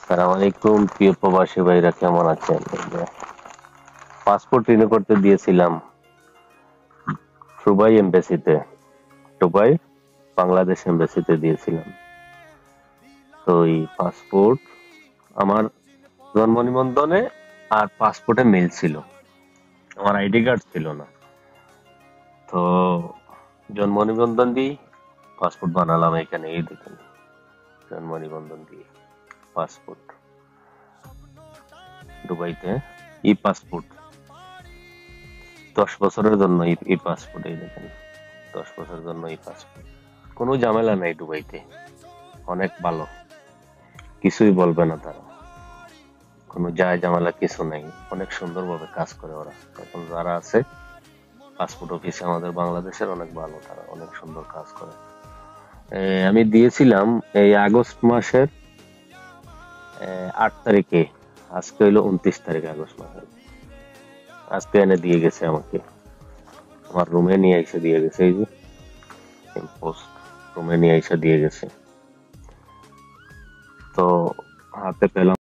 সালাম আলাইকুম, প্রিয় প্রবাসী ভাইরা, কেমন আছেন? পাসপোর্ট রিনিউ করতে দিয়েছিলাম দুবাই এম্বাসিতে। দুবাই বাংলাদেশ এম্বাসিতে দিয়েছিলাম। তো এই পাসপোর্ট আমার জন্ম নিবন্ধনে আর পাসপোর্টে মিল ছিল, আমার আইডি কার্ড ছিল না। তো জন্ম নিবন্ধন দিয়ে পাসপোর্ট বানালাম। এখানে এই দেখুন, জন্ম নিবন্ধন দিয়ে পাসপোর্ট দুবাইতে। ই পাসপোর্ট 10 বছরের জন্য এই পাসপোর্ট। এই দেখেন, 10 বছরের জন্য এই পাসপোর্ট। কোনো ঝামেলা নাই দুবাইতে, অনেক ভালো, কিছুই বলবে না তারা, কোনো যায় ঝামেলা কিছু নাই। অনেক সুন্দরভাবে কাজ করে ওরা। এখন যারা আছে পাসপোর্ট অফিসে আমাদের বাংলাদেশের, অনেক ভালো, তারা অনেক সুন্দর কাজ করে। আমি দিয়েছিলাম এই আগস্ট মাসের 8 তারিখে। আজকে হইলো 29 তারিখ আগস্ট মাসের। আজকে এনে দিয়ে গেছে আমাকে, আমার রুমে নিয়ে এসে দিয়ে গেছে। এই যে পোস্ট, রুমে নিয়ে এসে দিয়ে গেছে। তো হাতে পেলাম।